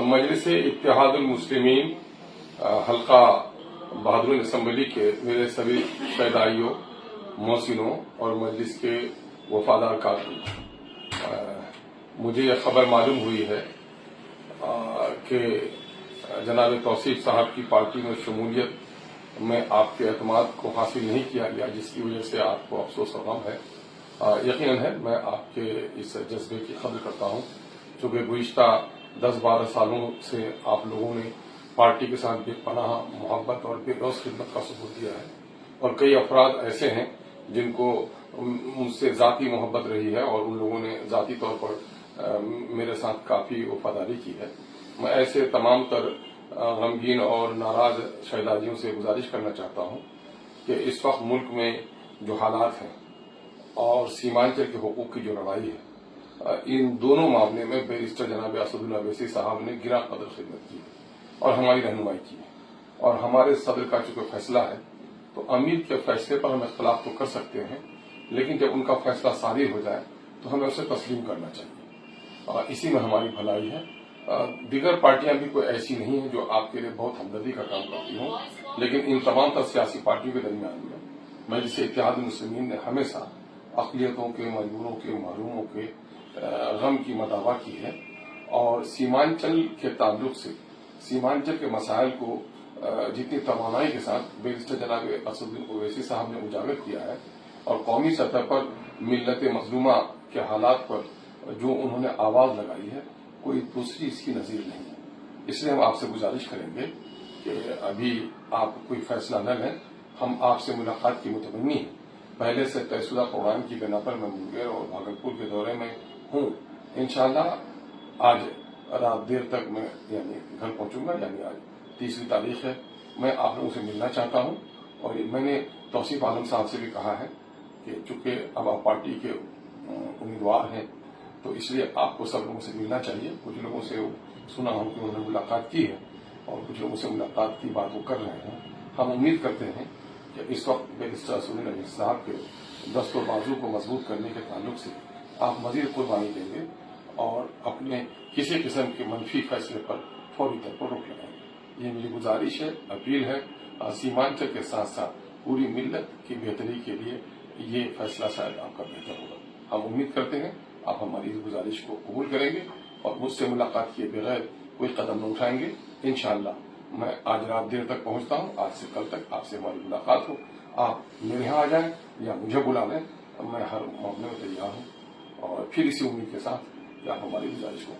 मजलिस इत्तेहादुल मुस्लिमीन हल्का बहादुर असम्बली के मेरे सभी शहदाइयों, मोहसिनों और मजलिस के वफादार कारकुन, मुझे यह खबर मालूम हुई है कि जनाब तौसीफ साहब की पार्टी में शमूलियत में आपके एतमाद को हासिल नहीं किया गया, जिसकी वजह से आपको अफसोस और गम है। यकीनन है मैं आपके इस जज्बे की कदर करता हूं, चूंकि गुज़िश्ता 10-12 सालों से आप लोगों ने पार्टी के साथ बेपनाह मोहब्बत और बेलौस खिदमत का सबूत दिया है, और कई अफराद ऐसे हैं जिनको मुझसे ज़ाती मोहब्बत रही है और उन लोगों ने ज़ाती तौर पर मेरे साथ काफ़ी वफादारी की है। मैं ऐसे तमाम तर गमगीन और नाराज शहदादियों से गुजारिश करना चाहता हूं कि इस वक्त मुल्क में जो हालात हैं और सीमांचल के हुकूक की जो लड़ाई है, इन दोनों मामले में बैरिस्टर जनाब असदुल्ला अवैसी साहब ने गिरा कदर खिदमत की है और हमारी रहनुमाई की है। और हमारे सदर का चूंकि फैसला है, तो अमीर के फैसले पर हम इख्तलाफ तो कर सकते हैं, लेकिन जब उनका फैसला सादिर हो जाए तो हमें उसे तस्लीम करना चाहिए। इसी में हमारी भलाई है। दीगर पार्टियां भी कोई ऐसी नहीं है जो आपके लिए बहुत हमदर्दी का काम करती हों, लेकिन इन तमाम तर सियासी पार्टियों के दरमियान में मजलिस इत्तेहादुल मुस्लिमीन ने हमेशा अक़लियतों के, मजबूरों के, महरूमों के गम की मदावा की है। और सीमांचल के ताल्लुक से सीमांचल के मसाइल को जितनी तवानाई के साथ बैरिस्टर जनाब असदुल्ला अवैसी साहब ने उजागर किया है, और कौमी सतह पर मिल्लत मजलूमा के हालात पर जो उन्होंने आवाज लगाई है, कोई दूसरी इसकी नजीर नहीं है। इसलिए हम आपसे गुजारिश करेंगे कि अभी आप कोई फैसला न लें। हम आपसे मुलाकात की मुतमन्नी है। पहले से तयशुदा प्रोग्राम की बिना पर मैं मुंगेर और भागलपुर के दौरे में हूँ। इंशाअल्लाह आज रात देर तक मैं घर पहुंचूंगा, आज 3 तारीख है। मैं आप लोगों से मिलना चाहता हूं, और मैंने तौसीफ आलम साहब से भी कहा है कि चूंकि अब आप पार्टी के उम्मीदवार हैं, तो इसलिए आपको सब लोगों से मिलना चाहिए। कुछ लोगों से सुना हूं कि उन्होंने मुलाकात की है, और कुछ लोगों से मुलाकात की बात वो कर रहे हैं। हम उम्मीद करते हैं कि इस वक्त बैरिस्टर असदुल्ला अवैसी साहब के दस्त और बाजू को मजबूत करने के ताल्लुक से आप मजीद कुर्बानी देंगे और अपने किसी किस्म के मनफी फैसले पर फौरी तौर पर रोक लगाएंगे। ये मेरी गुजारिश है, अपील है। सीमांचल के साथ साथ पूरी मिल्लत की बेहतरी के लिए ये फैसला शायद आपका बेहतर होगा। हम उम्मीद करते हैं आप हमारी इस गुजारिश को कबूल करेंगे और मुझसे मुलाकात किए बगैर कोई कदम न उठाएंगे। इंशाअल्लाह मैं आज रात देर तक पहुंचता हूं। आज से कल तक आपसे हमारी मुलाकात हो, आप मेरे यहाँ आ जाएं या मुझे बुला लें, मैं हर मामले में तैयार हूं। और फिर इसी उम्मीद के साथ कि आप हमारी गुजारिश को